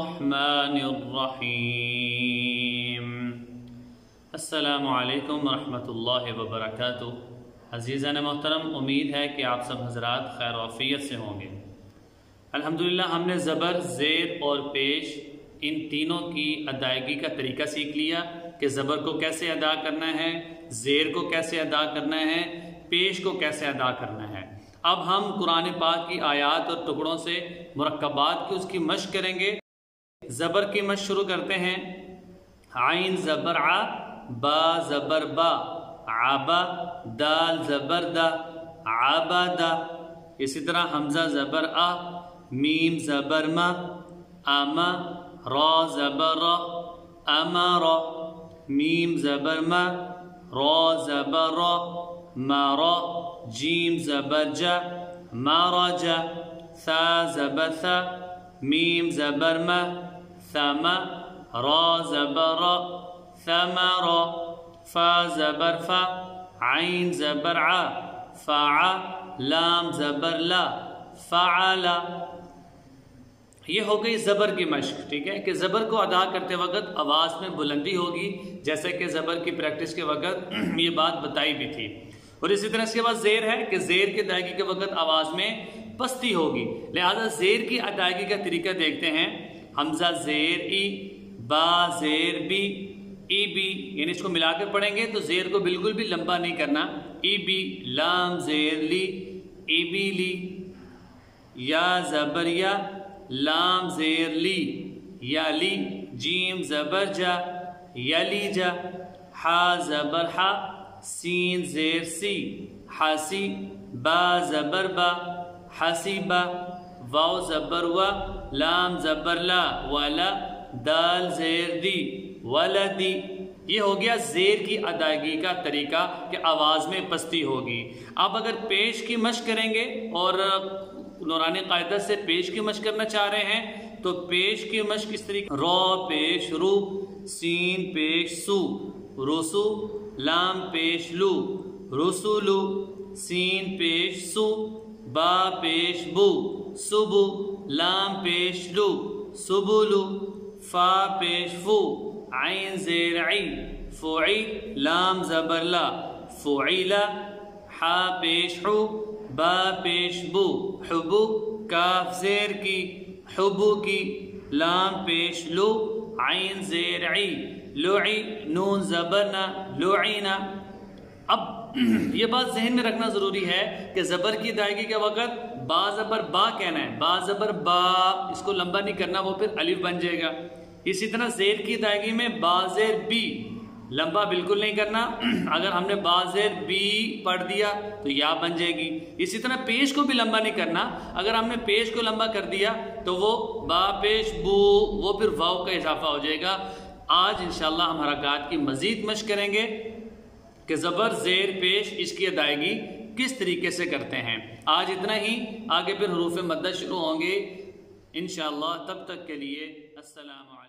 बिस्मिल्लाहिर्रहमानिर्रहीम। अस्सलामु अलैकुम वरहमतुल्लाहि वबरकातुहू। अज़ीज़ान मोहतरम, उम्मीद है कि आप सब हज़रात खैर आफ़ियत से होंगे। अल्हम्दुलिल्लाह हमने ज़बर, ज़ेर और पेश इन तीनों की अदायगी का तरीका सीख लिया कि ज़बर को कैसे अदा करना है, ज़ेर को कैसे अदा करना है, पेश को कैसे अदा करना है। अब हम कुरान पाक की आयात और टुकड़ों से मुरक्कबात की उसकी मश्क करेंगे। ज़बर की मश्क शुरू करते हैं। आइन ज़बर आ, बा ज़बर बा, आबा, दाल ज़बर दा, आबादा। इसी तरह हमज़ा ज़बर आ, मीम ज़बर मा, आमा, रा ज़बर रा, अमरा, मीम ज़बर मा, रा ज़बर रा, मारा, जीम ज़बर जा, माराजा, सा ज़बर सा, मीम ज़बर मा, थमा, रा ज़बर रा, थमरा, फा ज़बर फा, आइन ज़बर आ, फ़ा, लाम ज़बर ला, फ़अला। ये हो गई ज़बर की मश्क। ठीक है कि ज़बर को अदा करते वक्त आवाज़ में बुलंदी होगी, जैसे कि ज़बर की प्रैक्टिस के वक्त ये बात बताई भी थी। और इसी तरह इसके बाद ज़ेर है कि ज़ेर की अदायगी के वक्त आवाज़ में पस्ती होगी। लिहाजा ज़ेर की अदायगी का तरीका देखते हैं। हमज़ा ज़ेर ई, बा ज़ेर बी, ई बी, यानी इसको मिलाकर पढ़ेंगे तो ज़ेर को बिल्कुल भी लंबा नहीं करना। ई बी, लाम ज़ेर ली, ई बी ली, या ज़बर या, लाम ज़ेर ली, या ली, जीम ज़बर जा, यली जा, हा ज़बर हा, सीन ज़ेर सी, हासी, बा ज़बर बा, हसीबा, वाव ज़बर वा, लाम ज़बर ला, वाला, दाल ज़ेर दी, वलदी। ये हो गया ज़ेर की अदायगी का तरीका कि आवाज़ में पस्ती होगी। अब अगर पेश की मश्क करेंगे और नूरानी कायदा से पेश की मश्क करना चाह रहे हैं तो पेश की मश्क इस तरीके, रो पेश रू, सीन पेश सू, रुसू, लाम पेश लू, रुसुलू, सीन पेश सू, बा पेश बू, सुबू, लाम पेश लू, सुबुलू, फा पेश फू, आइन ज़ेर आई, फुई, लाम ज़बर ला, फुईला, हा पेश हू, बा पेश बू, हुबू, काफ ज़ेर की, हुबू की, लाम पेश लू, आइन ज़ेर आई, लुई, नून ज़बर ना, लुईना। अब ये बात जहन में रखना ज़रूरी है कि ज़बर की अदायगी के वक़्त बा ज़बर बा कहना है, बा ज़बर बा, इसको लंबा नहीं करना, वो फिर अलिफ बन जाएगा। इसी तरह ज़ेर की अदायगी में बा ज़ेर बी, लंबा बिल्कुल नहीं करना। अगर हमने बा ज़ेर बी पढ़ दिया तो या बन जाएगी। इसी तरह पेश को भी लंबा नहीं करना, अगर हमने पेश को लंबा कर दिया तो वो बा पेश बू, वो फिर वाव का इजाफा हो जाएगा। आज इंशाअल्लाह हम हरकत की मज़ीद मश्क करेंगे कि ज़बर ज़ेर पेश इसकी अदायगी किस तरीके से करते हैं। आज इतना ही, आगे फिर हरूफ मद्दा शुरू होंगे इंशाअल्लाह। तब तक के लिए अस्सलाम वालेकुम।